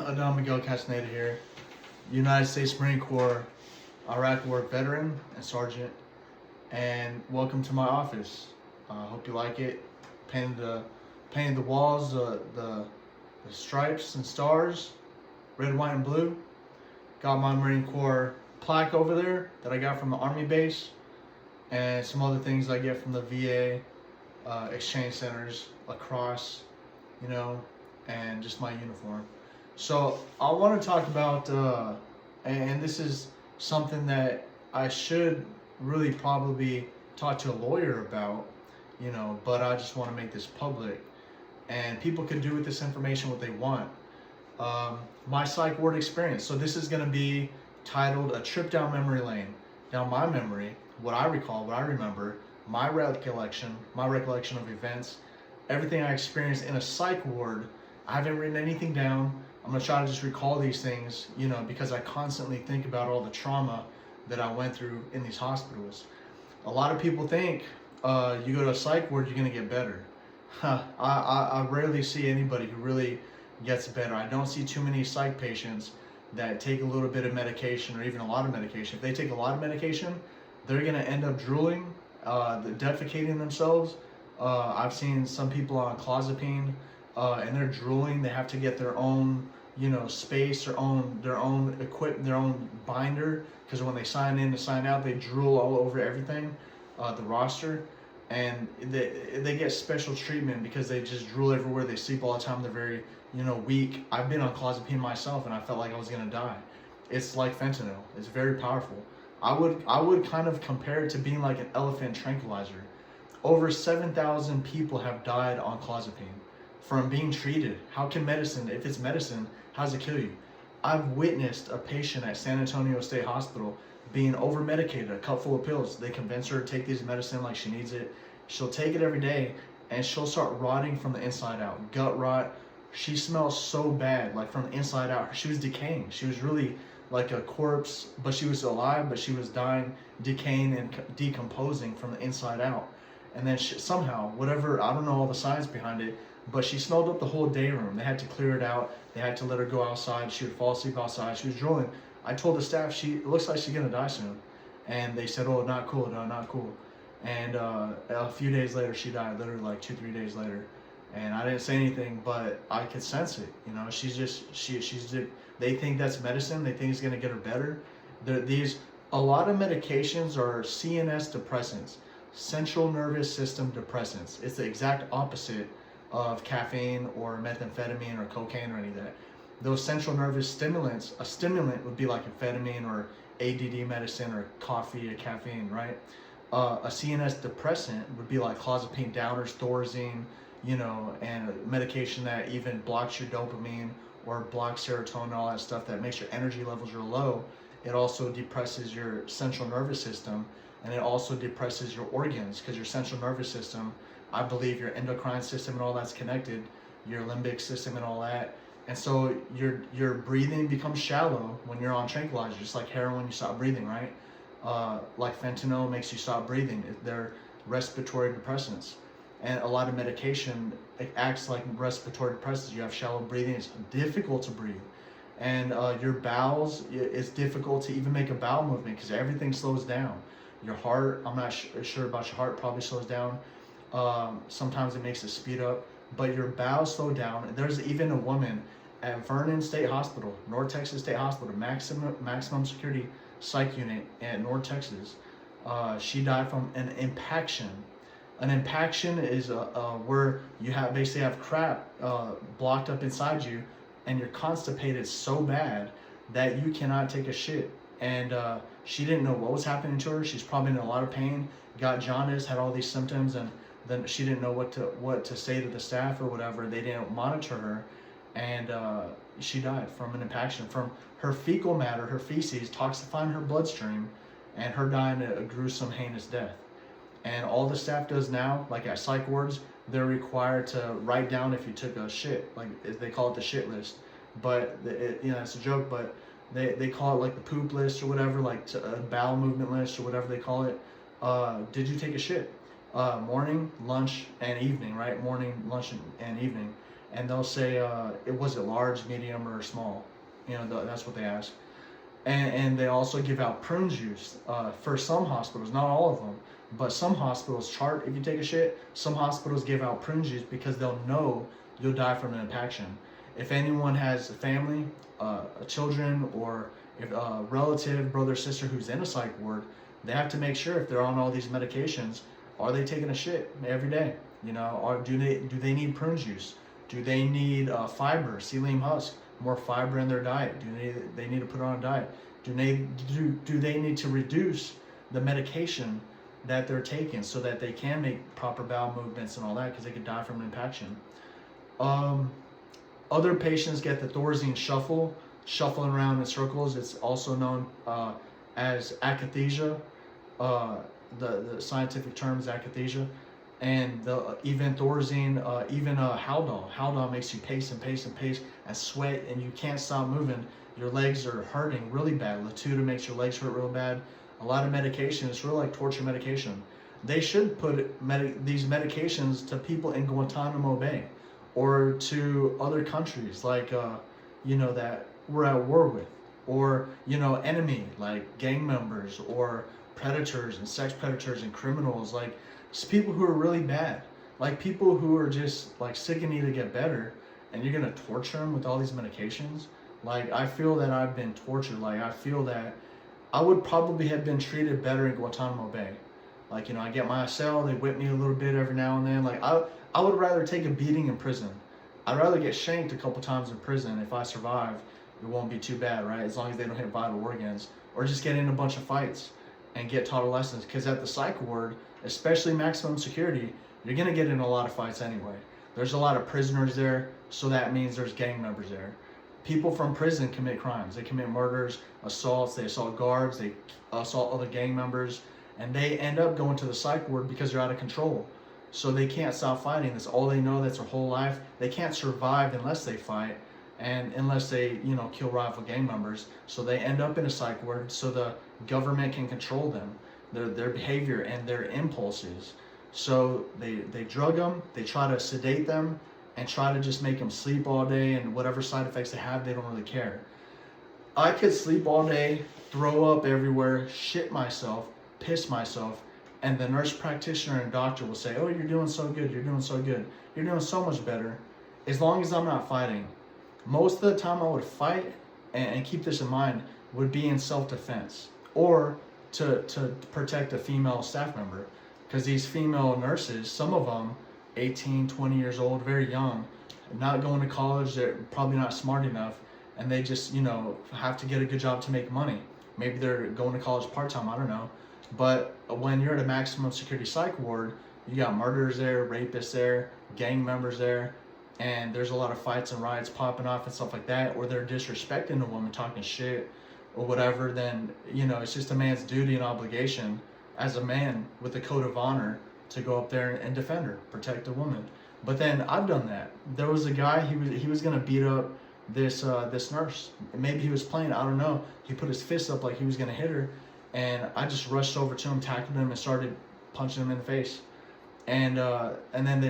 Adam Miguel Castaneda here, United States Marine Corps, Iraq War veteran and sergeant, and welcome to my office. Hope you like it. Painted the walls, the stripes and stars, red, white, and blue. Got my Marine Corps plaque over there that I got from the Army base, and some other things I get from the VA, exchange centers, lacrosse, and just my uniform. So I want to talk about, and this is something that I should really probably talk to a lawyer about, but I just want to make this public, and people can do with this information what they want. My psych ward experience. So this is going to be titled A Trip Down Memory Lane. Down my memory, what I recall, what I remember, my recollection of events, everything I experienced in a psych ward. I haven't written anything down. I'm going to try to just recall these things, because I constantly think about all the trauma that I went through in these hospitals. A lot of people think you go to a psych ward, you're going to get better. I rarely see anybody who really gets better. I don't see too many psych patients that take a little bit of medication or even a lot of medication. If they take a lot of medication, they're going to end up drooling, defecating themselves. I've seen some people on clozapine, and they're drooling. They have to get their own, space, their own equipment, their own binder, because when they sign in to sign out, they drool all over everything, the roster, and they get special treatment because they just drool everywhere. They sleep all the time. They're very, weak. I've been on clozapine myself, and I felt like I was gonna die. It's like fentanyl. It's very powerful. I would kind of compare it to being like an elephant tranquilizer. Over 7,000 people have died on clozapine from being treated. How can medicine, if it's medicine, how does it kill you? I've witnessed a patient at San Antonio State Hospital being over-medicated, a cup full of pills. They convince her to take these medicine like she needs it. She'll take it every day, and she'll start rotting from the inside out. Gut rot. She smells so bad, like from the inside out. She was decaying. She was really like a corpse, but she was alive, but she was dying, decaying, and decomposing from the inside out. And then somehow, whatever, I don't know all the science behind it, but she smelled up the whole day room. They had to clear it out. They had to let her go outside. She would fall asleep outside. She was drooling. I told the staff, it looks like she's gonna die soon. And they said, oh, not cool, no, not cool. And a few days later, she died, literally like 2-3 days later. And I didn't say anything, but I could sense it. They think that's medicine. They think it's gonna get her better. A lot of medications are CNS depressants, central nervous system depressants. It's the exact opposite of caffeine or methamphetamine or cocaine or any of that. Those central nervous stimulants, a stimulant would be like amphetamine or ADD medicine or coffee or caffeine, right? A CNS depressant would be like clozapine downers, Thorazine, and a medication that even blocks your dopamine or blocks serotonin, all that stuff that makes your energy levels are low. It also depresses your central nervous system, and it also depresses your organs, because your central nervous system, I believe your endocrine system and all that's connected, your limbic system and all that. And so your breathing becomes shallow when you're on tranquilizers, just like heroin, you stop breathing, right? Like fentanyl makes you stop breathing. They're respiratory depressants. And a lot of medication, it acts like respiratory depressants. You have shallow breathing, it's difficult to breathe. And your bowels, it's difficult to even make a bowel movement because everything slows down. Your heart, I'm not sure about your heart, probably slows down. Sometimes it makes it speed up, but your bowels slow down. There's even a woman at Vernon State Hospital, North Texas State Hospital, maximum security psych unit at North Texas. She died from an impaction. An impaction is where you basically have crap blocked up inside you, and you're constipated so bad that you cannot take a shit. And she didn't know what was happening to her. She's probably in a lot of pain, got jaundice, had all these symptoms, and then she didn't know what to say to the staff or whatever. They didn't monitor her, and she died from an impaction, from her fecal matter, her feces toxifying her bloodstream, and her dying a gruesome, heinous death. And all the staff does now, like at psych wards, they're required to write down if you took a shit, like they call it the shit list. But it's a joke, but they call it like the poop list or whatever, like a bowel movement list or whatever they call it. Did you take a shit? Morning, lunch, and evening, right? Morning, lunch, and evening. and they'll say, it was it large, medium, or small? You know, that's what they ask. And they also give out prune juice for some hospitals, not all of them, but some hospitals chart if you take a shit. Some hospitals give out prune juice because they'll know you'll die from an impaction. If anyone has a family, children, or if a relative, brother, sister who's in a psych ward, they have to make sure if they're on all these medications, are they taking a shit every day? You know, or do they need prune juice? Do they need fiber, psyllium husk, more fiber in their diet? Do they need to put on a diet? Do they need to reduce the medication that they're taking so that they can make proper bowel movements and all that, because they could die from an impaction. Other patients get the Thorazine shuffling around in circles. It's also known as akathisia. The scientific term is akathisia. And even Thorazine, even Haldol. Haldol makes you pace and pace and pace and sweat, and you can't stop moving. Your legs are hurting really bad. Latuda makes your legs hurt real bad. A lot of medication, it's really like torture medication. They should put these medications to people in Guantanamo Bay or to other countries like, you know, that we're at war with, or, you know, enemy, like gang members or predators and sex predators and criminals, like people who are really bad, like people who are just like sick and need to get better, and you're gonna torture them with all these medications. Like, I feel that I've been tortured. Like, I feel that I would probably have been treated better in Guantanamo Bay. Like, you know, I get my cell, they whip me a little bit every now and then. Like, I would rather take a beating in prison. I'd rather get shanked a couple times in prison. If I survive, it won't be too bad, right? As long as they don't hit vital organs. Or just get in a bunch of fights and get taught lessons. Because at the psych ward, especially maximum security, you're going to get in a lot of fights anyway. There's a lot of prisoners there, so that means there's gang members there. People from prison commit crimes. They commit murders, assaults, they assault guards, they assault other gang members, and they end up going to the psych ward because they're out of control. So they can't stop fighting. That's all they know. That's their whole life. They can't survive unless they fight, and unless they, you know, kill rival gang members. So they end up in a psych ward so the government can control them, their behavior and their impulses. So they drug them, they try to sedate them, and try to just make them sleep all day, and whatever side effects they have, they don't really care. I could sleep all day, throw up everywhere, shit myself, piss myself, and the nurse practitioner and doctor will say, oh, you're doing so good, you're doing so good, you're doing so much better, as long as I'm not fighting. Most of the time I would fight, and keep this in mind, would be in self-defense, or to protect a female staff member. Because these female nurses, some of them, 18, 20 years old, very young, not going to college, they're probably not smart enough, and they just, you know, have to get a good job to make money. Maybe they're going to college part-time, I don't know. But when you're at a maximum security psych ward, you got murderers there, rapists there, gang members there, and there's a lot of fights and riots popping off and stuff like that, or they're disrespecting a woman, talking shit or whatever. Then, you know, it's just a man's duty and obligation as a man with a code of honor to go up there and defend her, protect a woman. But then I've done that. There was a guy, he was gonna beat up this nurse. Maybe he was playing, I don't know. He put his fist up like he was gonna hit her, and I just rushed over to him, tackled him, and started punching him in the face. And then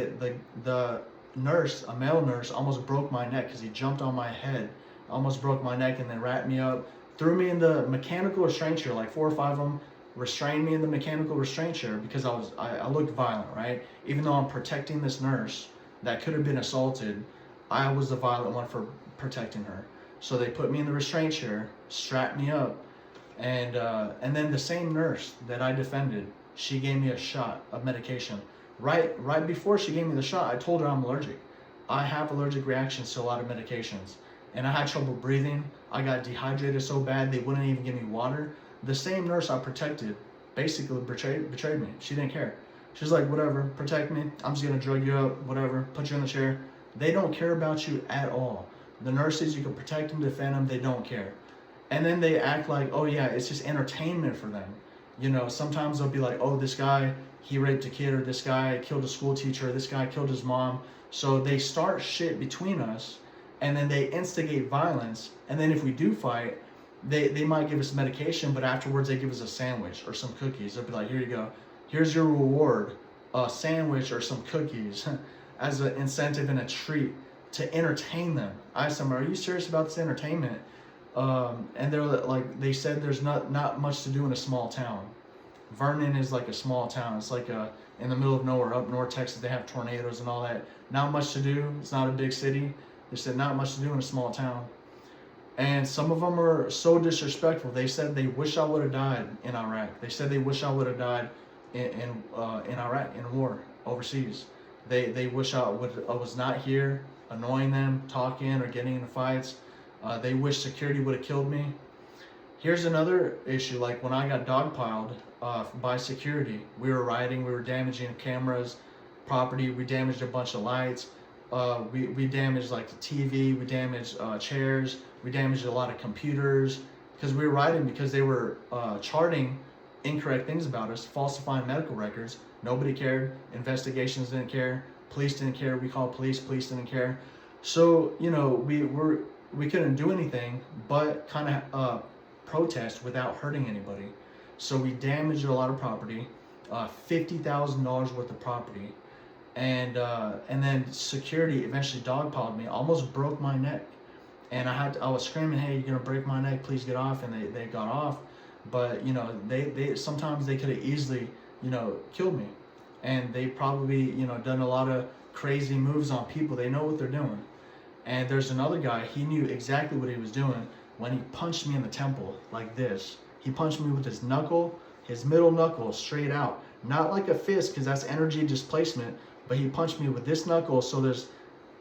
the nurse, a male nurse, almost broke my neck because he jumped on my head, almost broke my neck, and then wrapped me up, threw me in the mechanical restraint chair, like 4 or 5 of them. Restrained me in the mechanical restraint chair because I looked violent, right? Even though I'm protecting this nurse that could have been assaulted, I was the violent one for protecting her. So they put me in the restraint chair, strapped me up, and then the same nurse that I defended, she gave me a shot of medication. Right before she gave me the shot, I told her I'm allergic. I have allergic reactions to a lot of medications, and I had trouble breathing. I got dehydrated so bad they wouldn't even give me water. The same nurse I protected basically betrayed me. She didn't care. She's like, whatever, protect me. I'm just going to drug you up, whatever, put you in the chair. They don't care about you at all. The nurses, you can protect them, defend them, they don't care. And then they act like, oh yeah, it's just entertainment for them. You know, sometimes they'll be like, oh, this guy, he raped a kid, or this guy killed a school teacher, or this guy killed his mom. So they start shit between us, and then they instigate violence. And then if we do fight, they might give us medication, but afterwards they give us a sandwich or some cookies. They'll be like, here you go. Here's your reward, a sandwich or some cookies as an incentive and a treat to entertain them. I asked them, "Are you serious about this entertainment?" And they're like, they said there's not much to do in a small town. Vernon is like a small town. It's like in the middle of nowhere. Up north Texas, they have tornadoes and all that. Not much to do. It's not a big city. They said not much to do in a small town. And some of them are so disrespectful. They said they wish I would have died in Iraq. They said they wish I would have died in Iraq in war overseas. They wish I was not here, annoying them, talking or getting into fights. They wish security would have killed me. Here's another issue. Like when I got dogpiled by security, we were rioting, we were damaging cameras, property. We damaged a bunch of lights. We damaged like the TV. We damaged chairs. We damaged a lot of computers because we were rioting because they were charting incorrect things about us, falsifying medical records. Nobody cared. Investigations didn't care. Police didn't care. We called police. Police didn't care. So we couldn't do anything but kind of protest without hurting anybody. So we damaged a lot of property, $50,000 worth of property, and then security eventually dogpiled me, almost broke my neck, and I was screaming, "Hey, you're gonna break my neck? Please get off!" And they got off, but they sometimes they could have easily killed me, and they probably done a lot of crazy moves on people. They know what they're doing. And there's another guy, he knew exactly what he was doing when he punched me in the temple like this. He punched me with his knuckle, his middle knuckle straight out. Not like a fist because that's energy displacement, but he punched me with this knuckle, so there's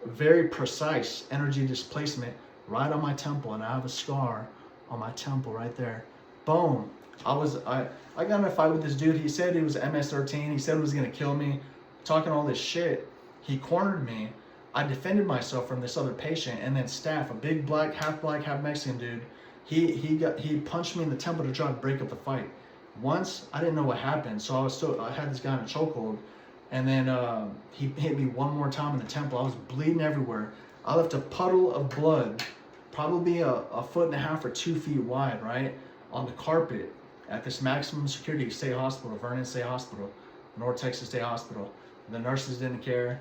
very precise energy displacement right on my temple, and I have a scar on my temple right there. Boom. I got in a fight with this dude. He said he was MS-13. He said he was going to kill me, talking all this shit. He cornered me. I defended myself from this other patient, and then staff, a big black, half Mexican dude, he punched me in the temple to try to break up the fight. Once, I didn't know what happened, so I had this guy in a chokehold, and then he hit me one more time in the temple. I was bleeding everywhere. I left a puddle of blood, probably a 1.5 or 2 feet wide, right, on the carpet at this maximum security state hospital, Vernon State Hospital, North Texas State Hospital. The nurses didn't care.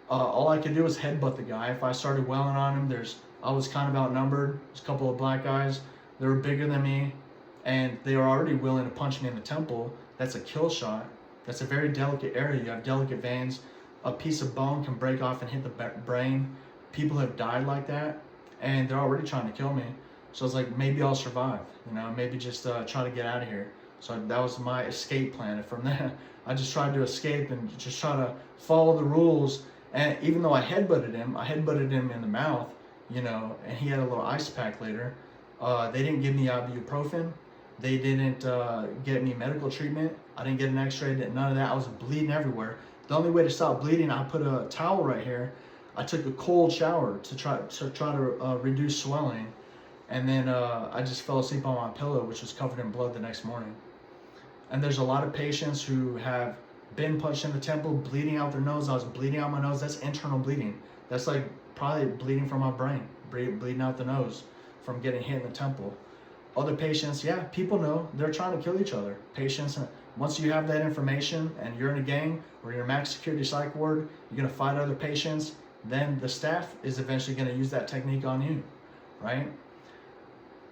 All I could do was headbutt the guy. If I started wailing on him, I was kind of outnumbered. There's a couple of black guys. They were bigger than me, and they were already willing to punch me in the temple. That's a kill shot. That's a very delicate area. You have delicate veins. A piece of bone can break off and hit the brain. People have died like that, and they're already trying to kill me. So I was like, maybe I'll survive. Maybe just try to get out of here. So that was my escape plan. And from there, I just tried to escape and just try to follow the rules. And even though I headbutted him in the mouth, and he had a little ice pack later. They didn't give me ibuprofen. They didn't get me medical treatment. I didn't get an x-ray, none of that. I was bleeding everywhere. The only way to stop bleeding, I put a towel right here. I took a cold shower to try to reduce swelling. And then I just fell asleep on my pillow, which was covered in blood the next morning. And there's a lot of patients who have been punched in the temple, bleeding out their nose. I was bleeding out my nose. That's internal bleeding. That's like probably bleeding from my brain, bleeding out the nose from getting hit in the temple. Other patients, yeah, people know they're trying to kill each other. Patients, once you have that information and you're in a gang or you're a max security psych ward, you're going to fight other patients, then the staff is eventually going to use that technique on you, right?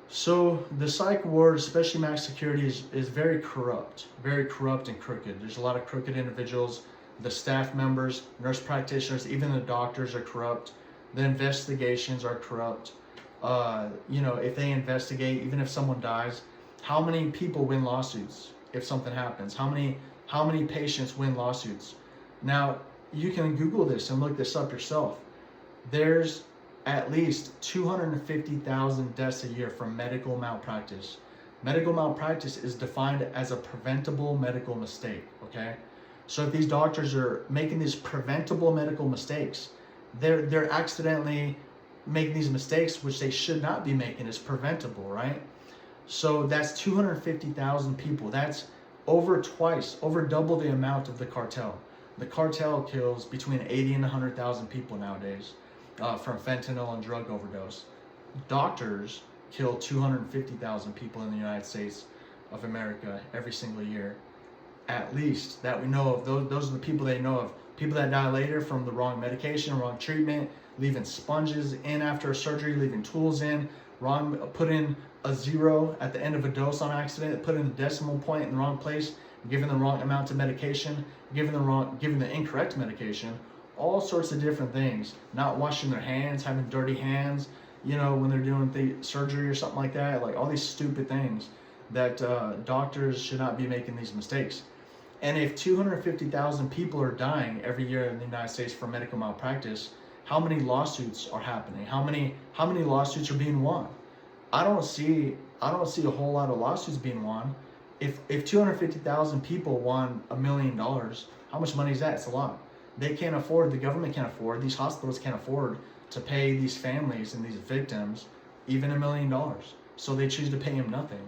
So the psych ward, especially max security, is very corrupt and crooked. There's a lot of crooked individuals. The staff members, nurse practitioners, even the doctors are corrupt. The investigations are corrupt. If they investigate, even if someone dies, how many people win lawsuits if something happens? How many patients win lawsuits? Now, you can Google this and look this up yourself. There's at least 250,000 deaths a year from medical malpractice. Medical malpractice is defined as a preventable medical mistake, okay? So if these doctors are making these preventable medical mistakes, they're accidentally making these mistakes which they should not be making. Is preventable, right? So that's 250,000 people. That's over double the amount of the cartel. The cartel kills between 80 and 100,000 people nowadays. From fentanyl and drug overdose. Doctors kill 250,000 people in the United States of America every single year. At least, that we know of. Those are the people they know of. People that die later from the wrong medication, wrong treatment, leaving sponges in after a surgery, leaving tools in, put in a 0 at the end of a dose on accident, put in a decimal point in the wrong place, giving the wrong amount of medication, giving the incorrect medication, all sorts of different things. Not washing their hands, having dirty hands, when they're doing surgery or something like that. Like all these stupid things that doctors should not be making these mistakes. And if 250,000 people are dying every year in the United States for medical malpractice, how many lawsuits are happening? How many lawsuits are being won? I don't see a whole lot of lawsuits being won. If 250,000 people won $1 million, how much money is that? It's a lot. They can't afford, the government can't afford, these hospitals can't afford to pay these families and these victims even $1 million. So they choose to pay them nothing.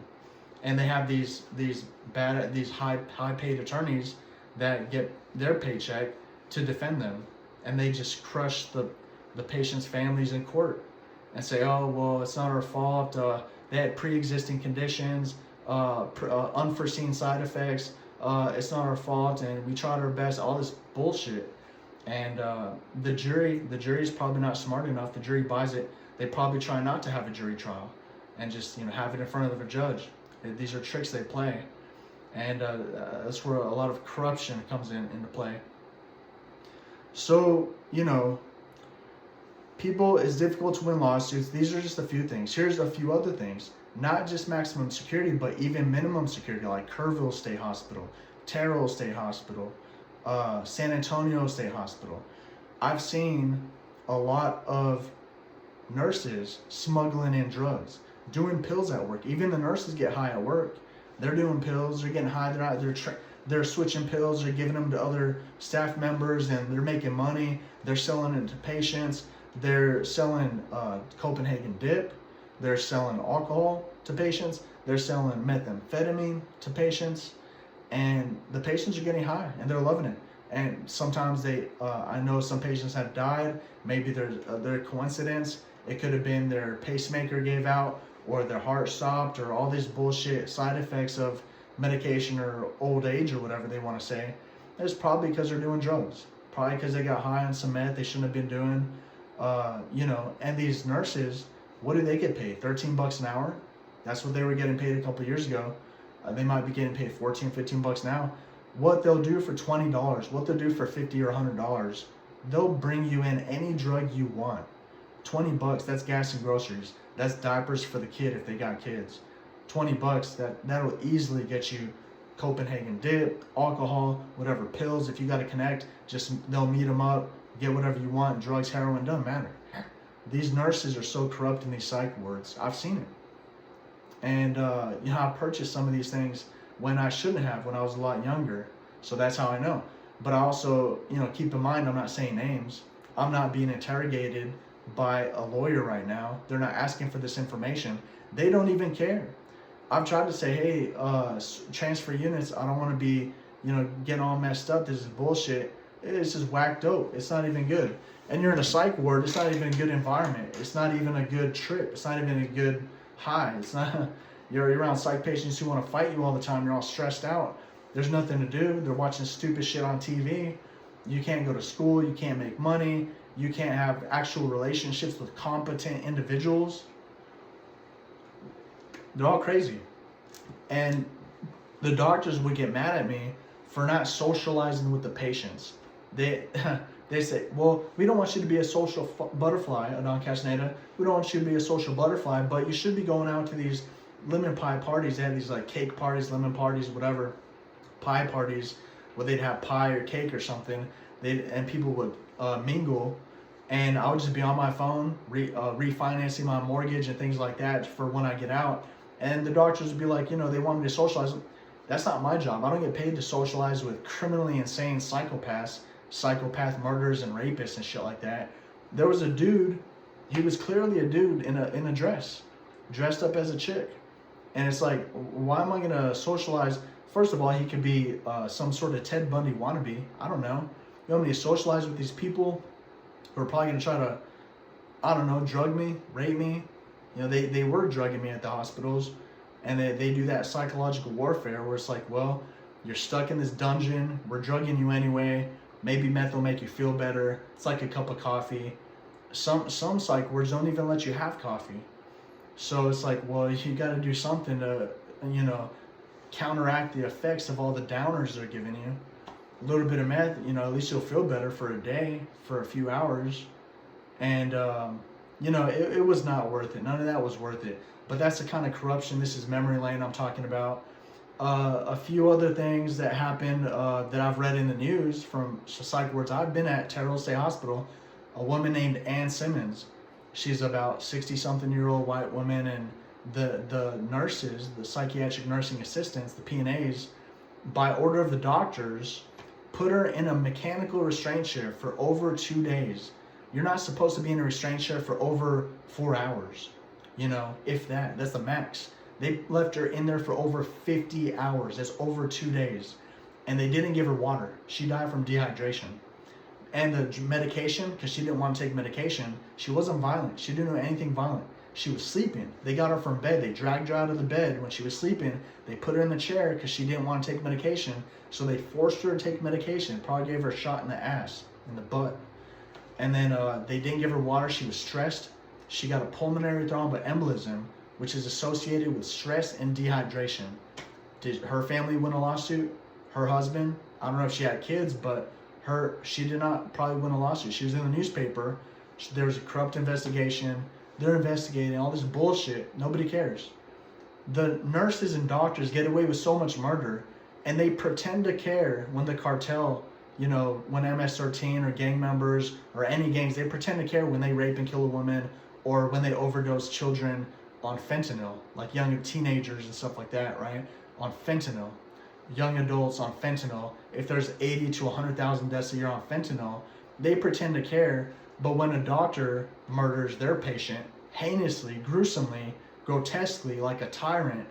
And they have these high paid attorneys that get their paycheck to defend them, and they just crush the patient's families in court and say, oh well, it's not our fault, they had pre-existing conditions, unforeseen side effects, it's not our fault, and we tried our best, all this bullshit. And the jury is probably not smart enough. The jury buys it. They probably try not to have a jury trial and just have it in front of a judge. These are tricks they play, and that's where a lot of corruption comes into play. So people, it's difficult to win lawsuits. These are just a few things. Here's a few other things. Not just maximum security, but even minimum security, like Kerrville State Hospital, Terrell State Hospital, San Antonio State Hospital. I've seen a lot of nurses smuggling in drugs, doing pills at work. Even the nurses get high at work. They're doing pills. They're getting high. They're switching pills. They're giving them to other staff members, and they're making money. They're selling it to patients. They're selling Copenhagen dip. They're selling alcohol to patients. They're selling methamphetamine to patients, and the patients are getting high, and they're loving it. And sometimes I know some patients have died. Maybe their coincidence. It could have been their pacemaker gave out, or their heart stopped, or all these bullshit side effects of medication or old age or whatever they want to say. It's probably because they're doing drugs. Probably because they got high on some meth they shouldn't have been doing. And these nurses, what do they get paid? $13 an hour? That's what they were getting paid a couple of years ago. They might be getting paid $14, $15 now. What they'll do for $20, what they'll do for $50 or $100, they'll bring you in any drug you want. $20, that's gas and groceries. That's diapers for the kid if they got kids. $20, that'll easily get you Copenhagen dip, alcohol, whatever, pills. If you got to connect, they'll meet them up, get whatever you want, drugs, heroin, doesn't matter. These nurses are so corrupt in these psych wards. I've seen it. And, I purchased some of these things when I shouldn't have, when I was a lot younger. So that's how I know. But I also, keep in mind, I'm not saying names. I'm not being interrogated by a lawyer right now. They're not asking for this information. They don't even care. I've tried to say, hey, transfer units, I don't want to be, getting all messed up. This is bullshit. It's just whack dope. It's not even good. And you're in a psych ward. It's not even a good environment. It's not even a good trip. It's not even a good high. It's not. You're around psych patients who want to fight you all the time. You're all stressed out. There's nothing to do. They're watching stupid shit on TV. You can't go to school. You can't make money. You can't have actual relationships with competent individuals. They're all crazy. And the doctors would get mad at me for not socializing with the patients. They say, well, we don't want you to be a social butterfly, Adon Castaneda. We don't want you to be a social butterfly, but you should be going out to these lemon pie parties. They had these like cake parties, lemon parties, whatever, pie parties, where they'd have pie or cake or something. And people would mingle, and I would just be on my phone refinancing my mortgage and things like that for when I get out. And the doctors would be like, they want me to socialize. That's not my job. I don't get paid to socialize with criminally insane psychopath murderers and rapists and shit like that. There was a dude, he was clearly a dude in a dress, dressed up as a chick. And it's like, why am I going to socialize? First of all, he could be some sort of Ted Bundy wannabe. I don't know. You want me to socialize with these people who are probably going to try to, I don't know, drug me, rape me. They were drugging me at the hospitals. And they do that psychological warfare where it's like, well, you're stuck in this dungeon. We're drugging you anyway. Maybe meth will make you feel better. It's like a cup of coffee. some psych wards don't even let you have coffee. So it's like, well, you got to do something to, you know, counteract the effects of all the downers they're giving you. A little bit of meth, you know, at least you'll feel better for a day, for a few hours. And, you know, it was not worth it. None of that was worth it. But that's the kind of corruption. This is memory lane I'm talking about. A few other things that happened that I've read in the news from psych wards I've been at, Terrell State Hospital. A woman named Ann Simmons. She's about 60-something-year-old white woman, and the nurses, the psychiatric nursing assistants, the PNAs, by order of the doctors, put her in a mechanical restraint chair for over 2 days. You're not supposed to be in a restraint chair for over 4 hours, you know, if that. That's the max. They left her in there for over 50 hours. That's over 2 days. And they didn't give her water. She died from dehydration. And the medication, because she didn't want to take medication, she wasn't violent. She didn't do anything violent. She was sleeping. They got her from bed. They dragged her out of the bed when she was sleeping. They put her in the chair because she didn't want to take medication. So they forced her to take medication. Probably gave her a shot in the ass, in the butt. And then they didn't give her water. She was stressed. She got a pulmonary thromboembolism, which is associated with stress and dehydration. Did her family win a lawsuit? Her husband? I don't know if she had kids, but she did not probably win a lawsuit. She was in the newspaper. There was a corrupt investigation. They're investigating all this bullshit. Nobody cares. The nurses and doctors get away with so much murder, and they pretend to care when the cartel, you know, when MS-13 or gang members or any gangs, they pretend to care when they rape and kill a woman or when they overdose children on fentanyl, like young teenagers and stuff like that, right? On fentanyl. Young adults on fentanyl. If there's 80 to 100,000 deaths a year on fentanyl, they pretend to care. But when a doctor murders their patient heinously, gruesomely, grotesquely, like a tyrant,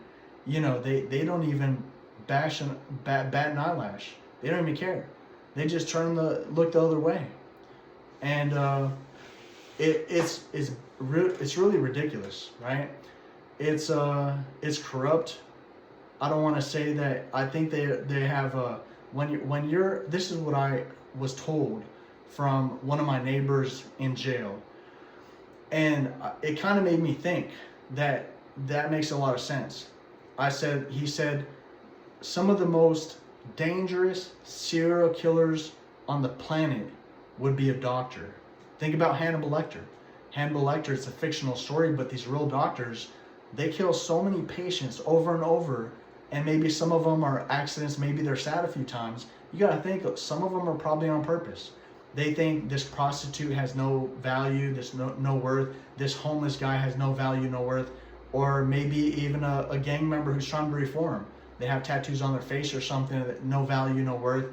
you know, they don't even bat an eyelash. They don't even care. They just look the other way. And it's really ridiculous, right? It's corrupt. I don't want to say that. I think they have this is what I was told from one of my neighbors in jail, and it kind of made me think that makes a lot of sense. He said some of the most dangerous serial killers on the planet would be a doctor. Think about Hannibal Lecter. Hannibal Lecter, it's a fictional story, but these real doctors, they kill so many patients over and over. And maybe some of them are accidents, maybe they're sad a few times. You gotta think, some of them are probably on purpose. They think this prostitute has no value, no worth. This homeless guy has no value, no worth. Or maybe even a gang member who's trying to reform. They have tattoos on their face or something that no value, no worth.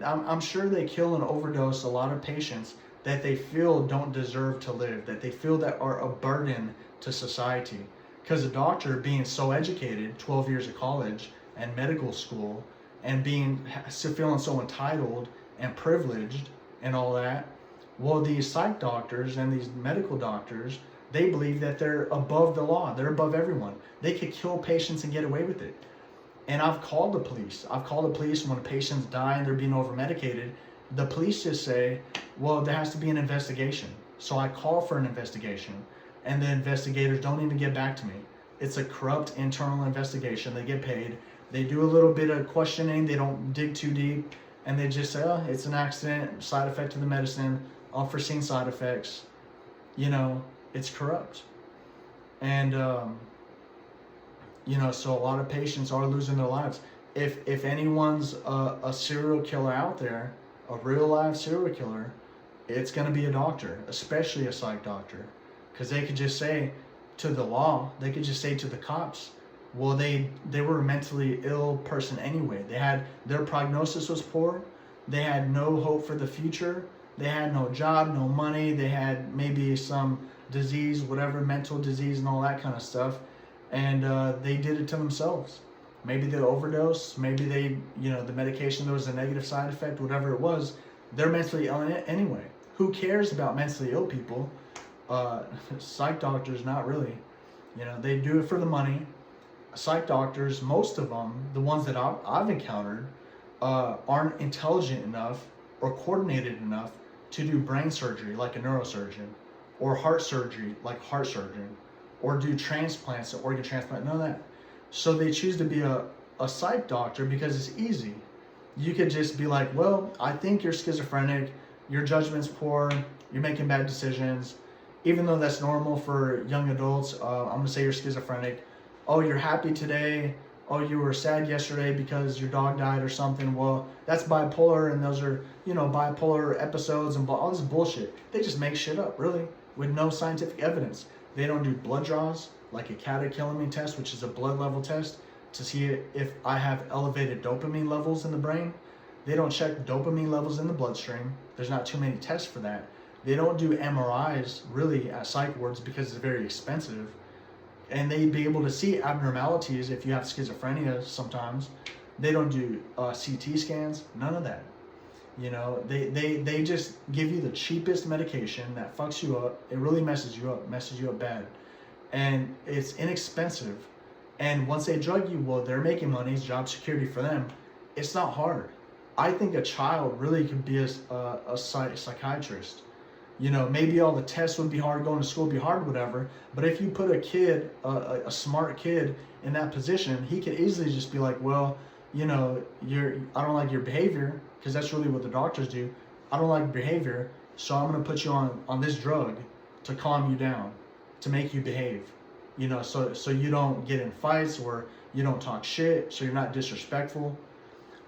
I'm sure they kill and overdose a lot of patients that they feel don't deserve to live, that they feel that are a burden to society. Because a doctor being so educated, 12 years of college and medical school, and feeling so entitled and privileged and all that, well, these psych doctors and these medical doctors, they believe that they're above the law. They're above everyone. They could kill patients and get away with it. And I've called the police. When patients die and they're being over-medicated. The police just say, well, there has to be an investigation. So I call for an investigation. And the investigators don't even get back to me. It's a corrupt internal investigation. They get paid. They do a little bit of questioning. They don't dig too deep. And they just say, oh, it's an accident, side effect of the medicine, unforeseen side effects. You know, it's corrupt. And, you know, so a lot of patients are losing their lives. If anyone's a serial killer out there, a real live serial killer, it's going to be a doctor, especially a psych doctor. Because they could just say to the law, they could just say to the cops, well, they were a mentally ill person anyway. Their prognosis was poor. They had no hope for the future. They had no job, no money. They had maybe some disease, whatever, mental disease and all that kind of stuff. And they did it to themselves. Maybe they overdosed. Maybe the medication, there was a negative side effect, whatever it was. They're mentally ill anyway. Who cares about mentally ill people? Psych doctors, not really. You know, they do it for the money. Psych doctors, most of them, the ones that I've encountered, aren't intelligent enough or coordinated enough to do brain surgery like a neurosurgeon or heart surgery, or do transplants, organ transplant, none of that. So they choose to be a psych doctor because it's easy. You could just be like, well, I think you're schizophrenic, your judgment's poor, you're making bad decisions. Even though that's normal for young adults, I'm gonna say you're schizophrenic. Oh, you're happy today. Oh, you were sad yesterday because your dog died or something. Well, that's bipolar, and those are, bipolar episodes and all this bullshit. They just make shit up, really, with no scientific evidence. They don't do blood draws, like a catecholamine test, which is a blood level test, to see if I have elevated dopamine levels in the brain. They don't check dopamine levels in the bloodstream. There's not too many tests for that. They don't do MRIs, really, at psych wards because it's very expensive. And they'd be able to see abnormalities if you have schizophrenia sometimes. They don't do CT scans, none of that. They just give you the cheapest medication that fucks you up. It really messes you up bad. And it's inexpensive. And once they drug you, well, they're making money, it's job security for them. It's not hard. I think a child really could be a psychiatrist. Maybe all the tests would be hard, going to school would be hard, whatever. But if you put a kid, a smart kid in that position, he could easily just be like, well, I don't like your behavior, because that's really what the doctors do. I don't like behavior, so I'm going to put you on this drug to calm you down, to make you behave. So you don't get in fights, or you don't talk shit, so you're not disrespectful.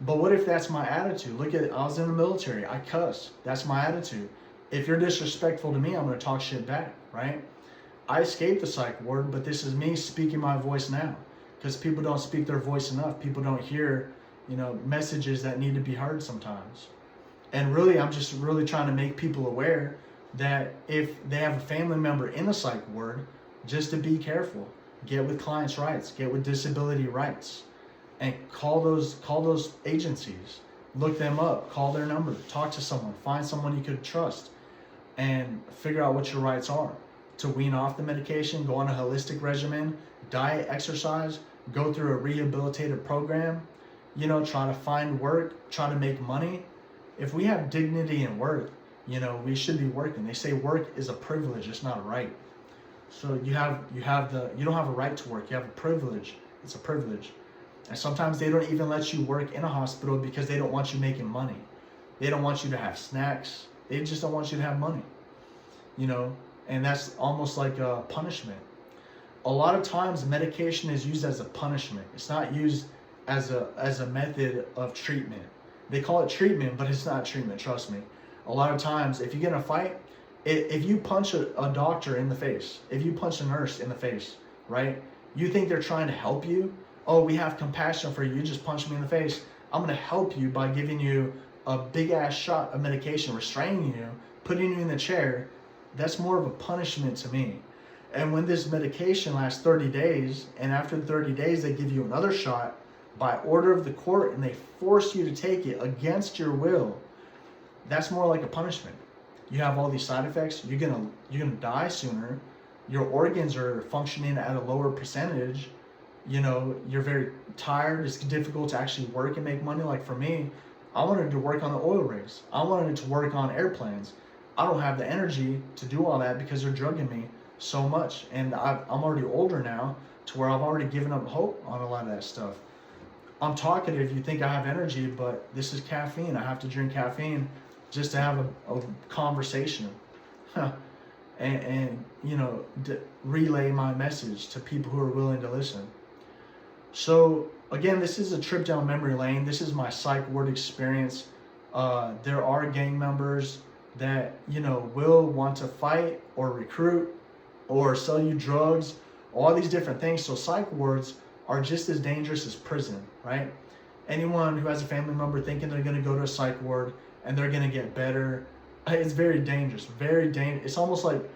But what if that's my attitude? Look at it, I was in the military, I cuss. That's my attitude. If you're disrespectful to me, I'm going to talk shit back, right? I escaped the psych ward, but this is me speaking my voice now, because people don't speak their voice enough. People don't hear, messages that need to be heard sometimes. And really, I'm just really trying to make people aware that if they have a family member in the psych ward, just to be careful. Get with clients' rights, get with disability rights, and call those agencies. Look them up, call their number, talk to someone, find someone you could trust, and figure out what your rights are. To wean off the medication, go on a holistic regimen, diet, exercise, go through a rehabilitative program, try to find work, try to make money. If we have dignity and worth, we should be working. They say work is a privilege, it's not a right. So you don't have a right to work, you have a privilege. It's a privilege. And sometimes they don't even let you work in a hospital because they don't want you making money. They don't want you to have snacks. They just don't want you to have money. And that's almost like a punishment. A lot of times medication is used as a punishment. It's not used as a method of treatment. They call it treatment, but it's not treatment, trust me. A lot of times, if you get in a fight, if you punch a doctor in the face, if you punch a nurse in the face, right? You think they're trying to help you? Oh, we have compassion for you. You just punched me in the face. I'm going to help you by giving you a big ass shot of medication, restraining you, putting you in the chair. That's more of a punishment to me. And when this medication lasts 30 days, and after 30 days they give you another shot by order of the court, and they force you to take it against your will, that's more like a punishment. You have all these side effects. You're gonna die sooner. Your organs are functioning at a lower percentage. You're very tired. It's difficult to actually work and make money. Like for me, I wanted to work on the oil rigs. I wanted to work on airplanes. I don't have the energy to do all that because they're drugging me so much. And I'm already older now to where I've already given up hope on a lot of that stuff. I'm talkative. You think I have energy, but this is caffeine. I have to drink caffeine just to have a conversation. and relay my message to people who are willing to listen. So again, this is a trip down memory lane. This is my psych ward experience. There are gang members that will want to fight or recruit or sell you drugs, all these different things. So psych wards are just as dangerous as prison, right? Anyone who has a family member thinking they're going to go to a psych ward and they're going to get better, it's very dangerous, very dangerous. It's almost like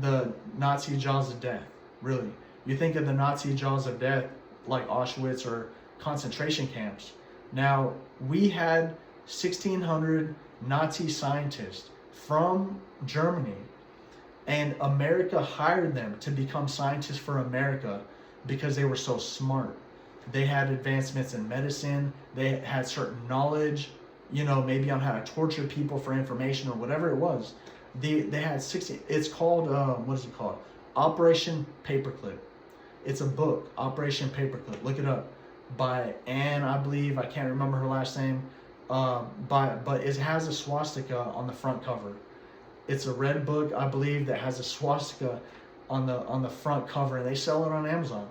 the Nazi jaws of death, really. You think of the Nazi jaws of death like Auschwitz or concentration camps. Now, we had 1,600 Nazi scientists from Germany, and America hired them to become scientists for America because they were so smart. They had advancements in medicine, they had certain knowledge, maybe on how to torture people for information or whatever it was. They had 60. It's called what is it called? Operation Paperclip. It's a book, Operation Paperclip. Look it up, by Anne, I believe. I can't remember her last name. But it has a swastika on the front cover. It's a red book, I believe, that has a swastika on the front cover, and they sell it on Amazon.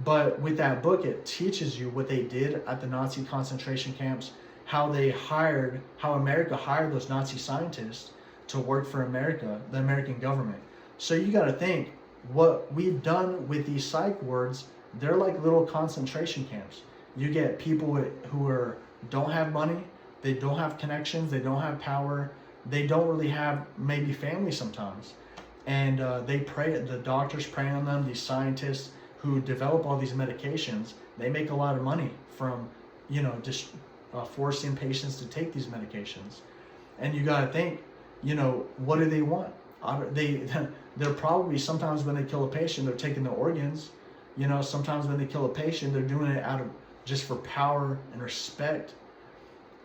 But with that book, it teaches you what they did at the Nazi concentration camps, how America hired those Nazi scientists to work for America, the American government. So you got to think, what we've done with these psych wards, they're like little concentration camps. You get people who don't have money, they don't have connections, they don't have power, they don't really have maybe family sometimes, and the doctors prey on them. These scientists who develop all these medications, they make a lot of money from just forcing patients to take these medications. And you got to think, what do they want? They're probably, sometimes when they kill a patient, they're taking their organs. Sometimes when they kill a patient, they're doing it out of just for power and respect.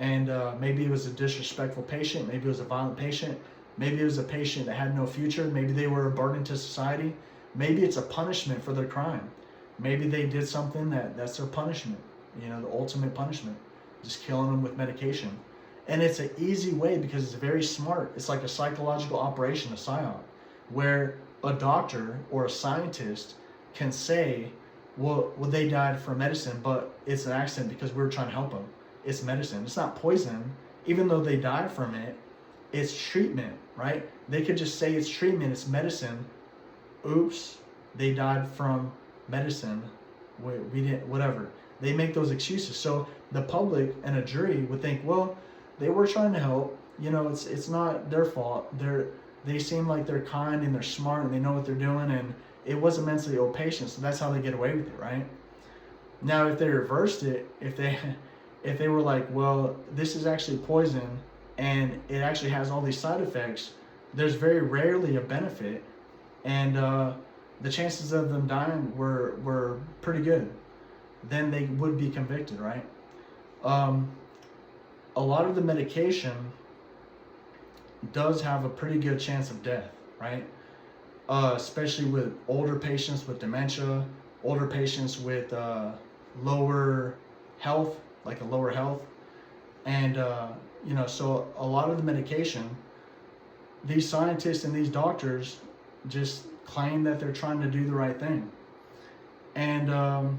And maybe it was a disrespectful patient, maybe it was a violent patient, maybe it was a patient that had no future, maybe they were a burden to society, maybe it's a punishment for their crime, maybe they did something that's their punishment, the ultimate punishment, just killing them with medication. And it's an easy way because it's very smart. It's like a psychological operation, a psyop, where a doctor or a scientist can say, well, they died for medicine, but it's an accident because we were trying to help them. It's medicine. It's not poison. Even though they died from it, it's treatment, right? They could just say it's treatment, it's medicine. Oops, they died from medicine. We didn't, whatever. They make those excuses. So the public and a jury would think, well, they were trying to help. It's not their fault. They seem like they're kind and they're smart and they know what they're doing, and it was a mentally ill patient, so that's how they get away with it, right? Now, if they reversed it, if they were like, well, this is actually poison and it actually has all these side effects, there's very rarely a benefit, and the chances of them dying were pretty good, then they would be convicted, right? A lot of the medication does have a pretty good chance of death, right? Especially with older patients with dementia, older patients with lower health, like a lower health. And, so a lot of the medication, these scientists and these doctors just claim that they're trying to do the right thing. And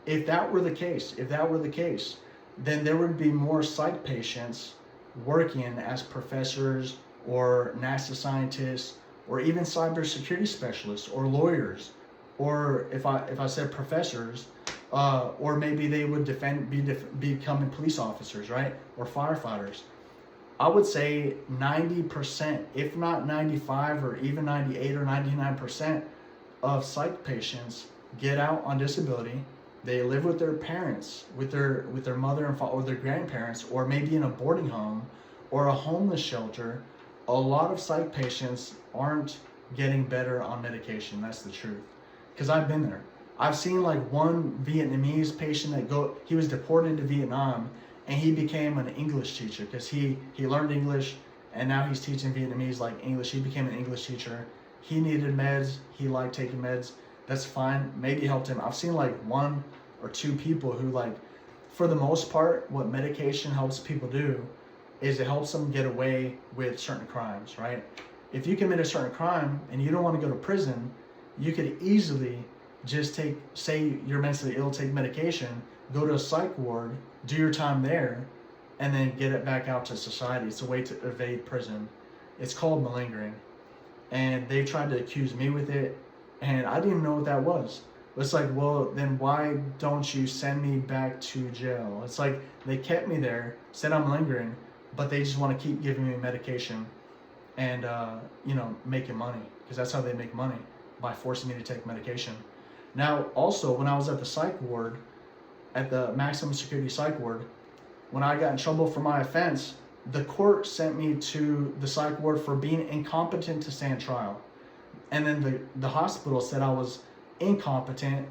if that were the case, then there would be more psych patients working as professors or NASA scientists or even cybersecurity specialists or lawyers, or if I said professors, or maybe they would becoming police officers, right? Or firefighters. I would say 90%, if not 95 or even 98 or 99% of psych patients get out on disability. They live with their parents, with their mother and father, or their grandparents, or maybe in a boarding home or a homeless shelter. A lot of psych patients aren't getting better on medication. That's the truth. Because I've been there. I've seen like one Vietnamese patient he was deported to Vietnam, and he became an English teacher because he learned English, and now he's teaching Vietnamese like English. He became an English teacher. He needed meds. He liked taking meds. That's fine. Maybe it helped him. I've seen like one or two people who, like, for the most part, what medication helps people do is it helps them get away with certain crimes, right? If you commit a certain crime and you don't want to go to prison, you could easily just say you're mentally ill, take medication, go to a psych ward, do your time there, and then get it back out to society. It's a way to evade prison. It's called malingering. And they tried to accuse me with it, and I didn't even know what that was. It's like, well, then why don't you send me back to jail? It's like they kept me there, said I'm lingering, but they just want to keep giving me medication and, making money, because that's how they make money, by forcing me to take medication. Now, also, when I was at the psych ward, at the maximum security psych ward, when I got in trouble for my offense, the court sent me to the psych ward for being incompetent to stand trial. And then the hospital said I was incompetent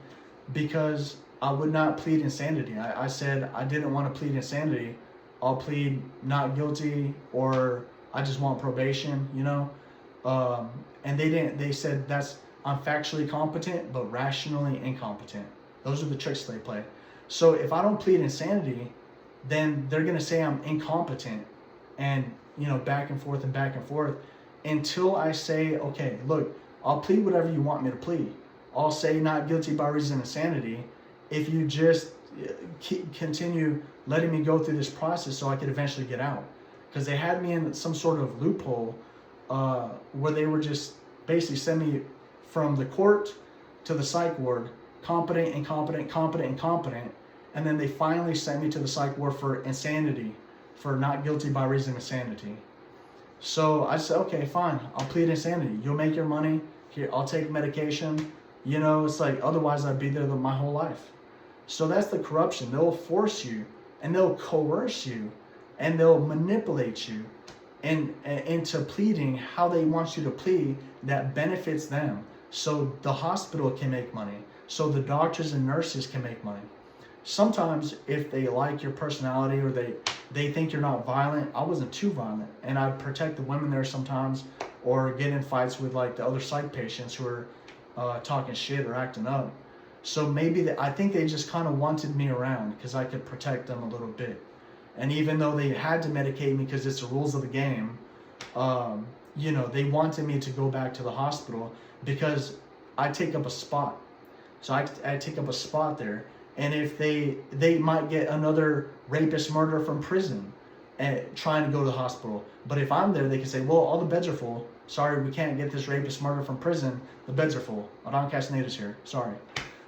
because I would not plead insanity. I said I didn't want to plead insanity. I'll plead not guilty, or I just want probation, And they said I'm factually competent, but rationally incompetent. Those are the tricks they play. So if I don't plead insanity, then they're going to say I'm incompetent, and, back and forth until I say, okay, look, I'll plead whatever you want me to plead. I'll say not guilty by reason of insanity if you just continue letting me go through this process so I could eventually get out. Because they had me in some sort of loophole where they were just basically send me from the court to the psych ward, competent, incompetent, and then they finally sent me to the psych ward for insanity, for not guilty by reason of insanity. So I said, okay, fine, I'll plead insanity. You'll make your money. Here, I'll take medication. It's like, otherwise I'd be there my whole life. So that's the corruption. They'll force you, and they'll coerce you, and they'll manipulate you into pleading how they want you to plead that benefits them. So the hospital can make money. So the doctors and nurses can make money. Sometimes if they like your personality, or they think you're not violent, I wasn't too violent, and I'd protect the women there sometimes, or get in fights with like the other psych patients who are talking shit or acting up. So maybe I think they just kind of wanted me around because I could protect them a little bit. And even though they had to medicate me because it's the rules of the game, they wanted me to go back to the hospital because I take up a spot. So I take up a spot there. And if they might get another rapist murderer from prison and trying to go to the hospital. But if I'm there, they can say, well, all the beds are full. Sorry, we can't get this rapist murderer from prison. The beds are full. Adon Castaneda's here. Sorry.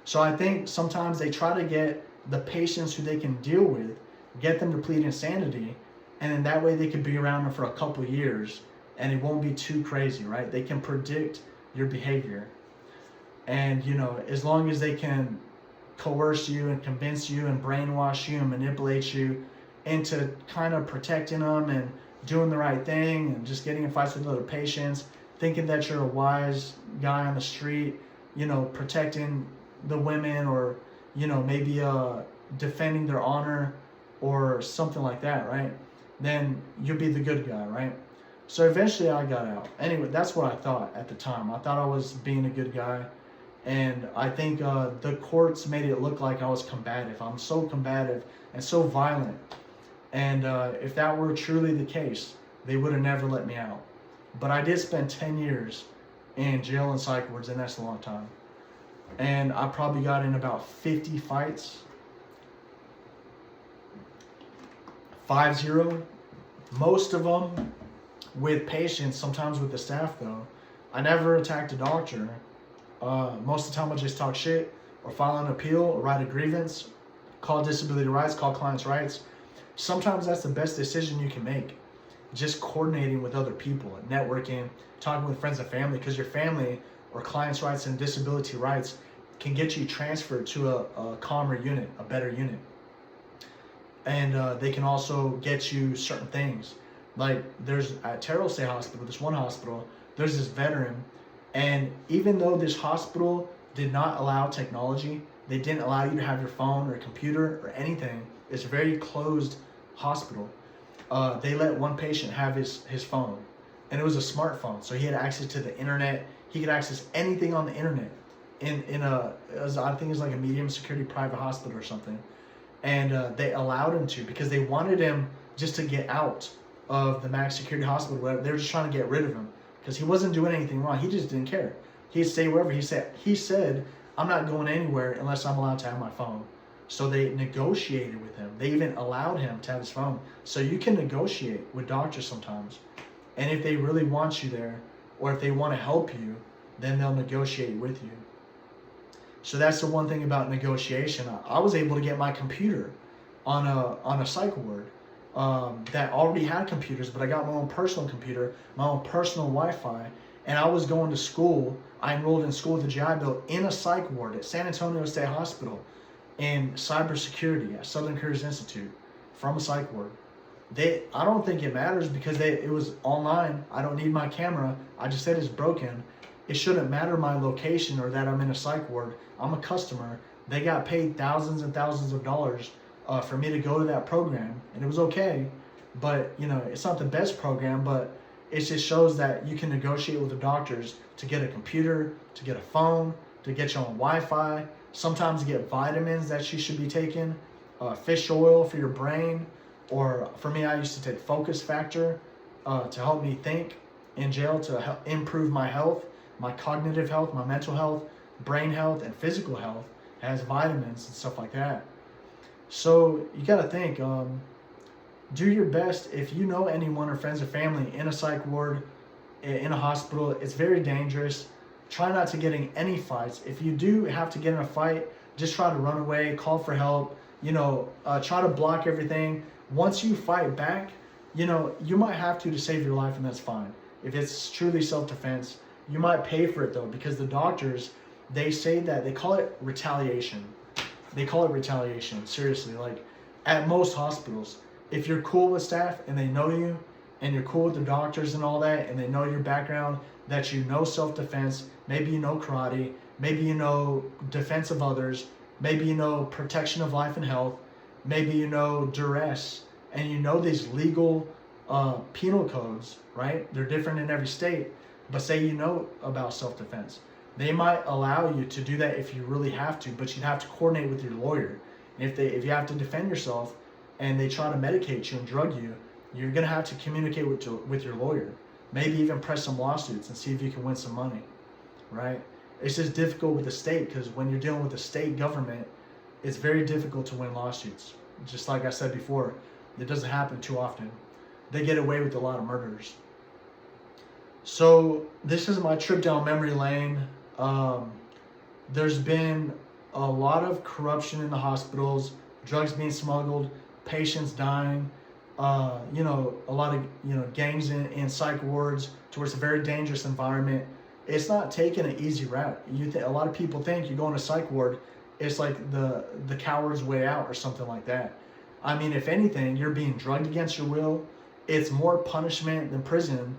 So I think sometimes they try to get the patients who they can deal with, get them to plead insanity, and then that way they could be around them for a couple years and it won't be too crazy, right? They can predict your behavior. And, as long as they can coerce you and convince you and brainwash you and manipulate you into kind of protecting them and doing the right thing and just getting in fights with other patients, thinking that you're a wise guy on the street, protecting the women, or, maybe defending their honor or something like that, right? Then you'll be the good guy, right? So eventually I got out. Anyway, that's what I thought at the time. I thought I was being a good guy. And I think the courts made it look like I was combative. I'm so combative and so violent. And if that were truly the case, they would have never let me out. But I did spend 10 years in jail and psych wards, and that's a long time. And I probably got in about 50 fights. 50. Most of them with patients, sometimes with the staff though. I never attacked a doctor. Most of the time I just talk shit, or file an appeal, or write a grievance, call disability rights, call clients' rights. Sometimes that's the best decision you can make. Just coordinating with other people, networking, talking with friends and family, because your family or clients' rights and disability rights can get you transferred to a calmer unit, a better unit. And they can also get you certain things. Like there's at Terrell State Hospital, this one hospital, there's this veteran, and even though this hospital did not allow technology, they didn't allow you to have your phone or computer or anything. It's a very closed hospital. They let one patient have his phone, and it was a smartphone, so he had access to the internet. He could access anything on the internet I think it's like a medium security private hospital or something. And they allowed him to, because they wanted him just to get out of the max security hospital. They were just trying to get rid of him because he wasn't doing anything wrong. He just didn't care. He'd stay wherever. He said, I'm not going anywhere unless I'm allowed to have my phone. So they negotiated with him. They even allowed him to have his phone. So you can negotiate with doctors sometimes. And if they really want you there, or if they want to help you, then they'll negotiate with you. So that's the one thing about negotiation. I was able to get my computer on a psych ward that already had computers, but I got my own personal computer, my own personal Wi-Fi, and I was going to school. I enrolled in school at the GI Bill in a psych ward at San Antonio State Hospital in cybersecurity at Southern Careers Institute from a psych ward. I don't think it matters because it was online. I don't need my camera. I just said it's broken. It shouldn't matter my location or that I'm in a psych ward. I'm a customer. They got paid thousands and thousands of dollars for me to go to that program, and it was okay. But it's not the best program, but It just shows that you can negotiate with the doctors to get a computer, to get a phone, to get your own Wi-Fi, sometimes to get vitamins that you should be taking, fish oil for your brain, or for me, I used to take Focus Factor to help me think in jail, to help improve my health, my cognitive health, my mental health, brain health, and physical health. It has vitamins and stuff like that. So you got to think, do your best. If you know anyone or friends or family in a psych ward, in a hospital, it's very dangerous. Try not to get in any fights. If you do have to get in a fight, just try to run away, call for help, try to block everything. Once you fight back, you might have to save your life, and that's fine. If it's truly self-defense, you might pay for it though, because the doctors, they say that they call it retaliation. They call it retaliation, seriously. Like at most hospitals, if you're cool with staff and they know you, and you're cool with the doctors and all that, and they know your background, that you know self-defense, maybe you know karate, maybe you know defense of others, maybe you know protection of life and health, maybe you know duress, and you know these legal penal codes, right? They're different in every state, but say you know about self-defense. They might allow you to do that if you really have to, but you'd have to coordinate with your lawyer. And if you have to defend yourself and they try to medicate you and drug you, you're going to have to communicate with your lawyer. Maybe even press some lawsuits and see if you can win some money, right? It's just difficult with the state, because when you're dealing with the state government, it's very difficult to win lawsuits. Just like I said before, it doesn't happen too often. They get away with a lot of murders. So this is my trip down memory lane. There's been a lot of corruption in the hospitals, drugs being smuggled, patients dying, a lot of gangs in psych wards, to where it's a very dangerous environment. It's not taking an easy route. A lot of people think you go in a psych ward, it's like the coward's way out or something like that. I mean, if anything, you're being drugged against your will. It's more punishment than prison.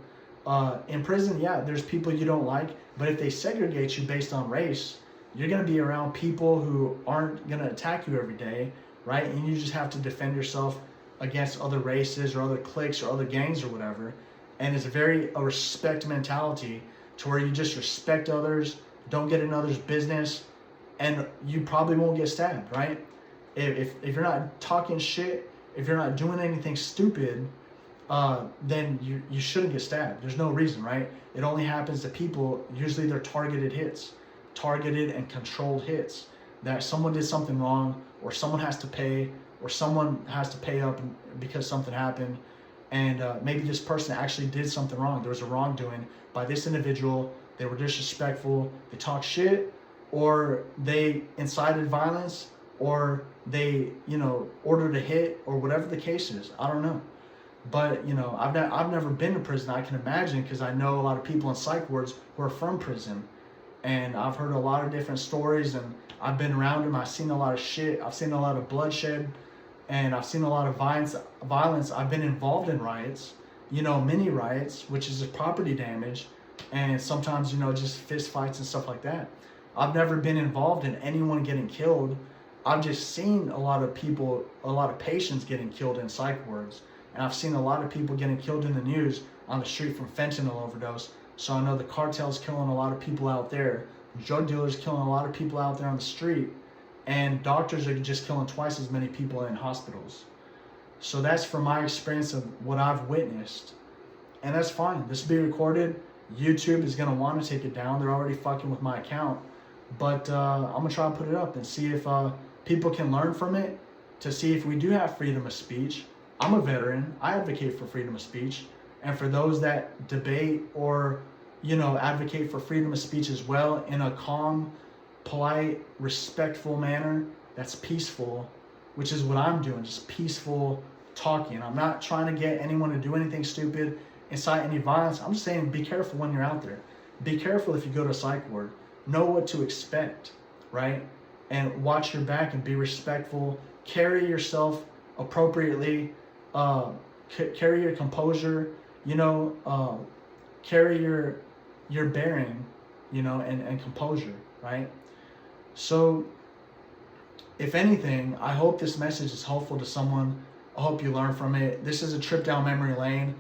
In prison, yeah, there's people you don't like, but if they segregate you based on race, you're going to be around people who aren't going to attack you every day, right? And you just have to defend yourself against other races or other cliques or other gangs or whatever. And it's a respect mentality, to where you just respect others, don't get in others' business, and you probably won't get stabbed, right? If you're not talking shit, if you're not doing anything stupid, then you shouldn't get stabbed. There's no reason, right? It only happens to people, usually they're targeted hits, targeted and controlled hits, that someone did something wrong, or someone has to pay, or someone has to pay up because something happened, and maybe this person actually did something wrong. There was a wrongdoing by this individual. They were disrespectful, they talked shit, or they incited violence, or they, ordered a hit, or whatever the case is. I don't know. But, I've never been to prison. I can imagine, because I know a lot of people in psych wards who are from prison. And I've heard a lot of different stories, and I've been around them. I've seen a lot of shit. I've seen a lot of bloodshed, and I've seen a lot of violence. I've been involved in riots, mini riots, which is property damage, and sometimes, just fist fights and stuff like that. I've never been involved in anyone getting killed. I've just seen a lot of people, a lot of patients getting killed in psych wards. And I've seen a lot of people getting killed in the news on the street from fentanyl overdose. So I know the cartel's killing a lot of people out there. Drug dealers killing a lot of people out there on the street. And doctors are just killing twice as many people in hospitals. So that's from my experience of what I've witnessed. And that's fine. This will be recorded. YouTube is going to want to take it down. They're already fucking with my account. But I'm going to try and put it up and see if people can learn from it, to see if we do have freedom of speech. I'm a veteran. I advocate for freedom of speech. And for those that debate or, advocate for freedom of speech as well, in a calm, polite, respectful manner that's peaceful, which is what I'm doing, just peaceful talking. I'm not trying to get anyone to do anything stupid, incite any violence. I'm just saying, be careful when you're out there. Be careful if you go to a psych ward. Know what to expect, right? And watch your back and be respectful. Carry yourself appropriately. Carry your composure, carry your bearing, and composure, right? So if anything, I hope this message is helpful to someone. I hope you learn from it. This is a trip down memory lane.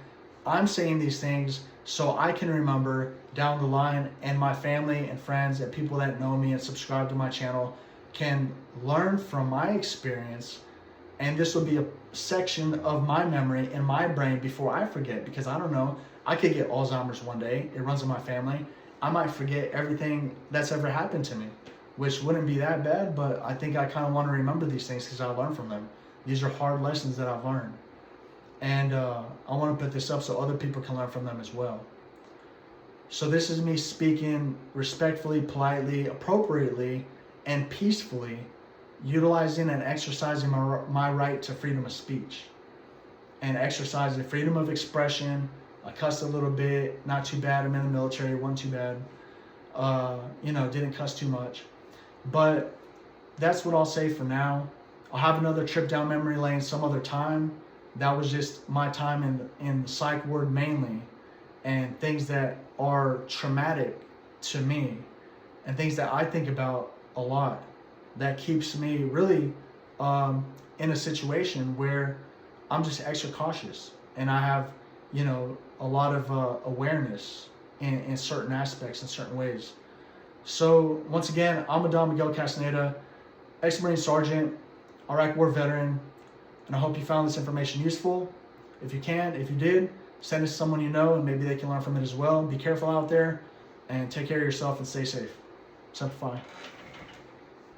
I'm saying these things so I can remember down the line, and my family and friends and people that know me and subscribe to my channel can learn from my experience. And this will be a section of my memory in my brain before I forget, because I don't know, I could get Alzheimer's one day. It runs in my family. I might forget everything that's ever happened to me, which wouldn't be that bad, but I think I kind of want to remember these things because I learned from them. These are hard lessons that I've learned. And I want to put this up so other people can learn from them as well. So this is me speaking respectfully, politely, appropriately, and peacefully, utilizing and exercising my right to freedom of speech, and exercising freedom of expression. I cussed a little bit, not too bad. I'm in the military, wasn't too bad. Didn't cuss too much. But that's what I'll say for now. I'll have another trip down memory lane some other time. That was just my time in the psych ward mainly, and things that are traumatic to me, and things that I think about a lot, that keeps me really in a situation where I'm just extra cautious, and I have, a lot of awareness in certain aspects, in certain ways. So once again, I'm Adam Miguel Castaneda, ex-Marine Sergeant, Iraq War veteran, and I hope you found this information useful. If you did, send it to someone you know, and maybe they can learn from it as well. Be careful out there, and take care of yourself and stay safe. Simplify.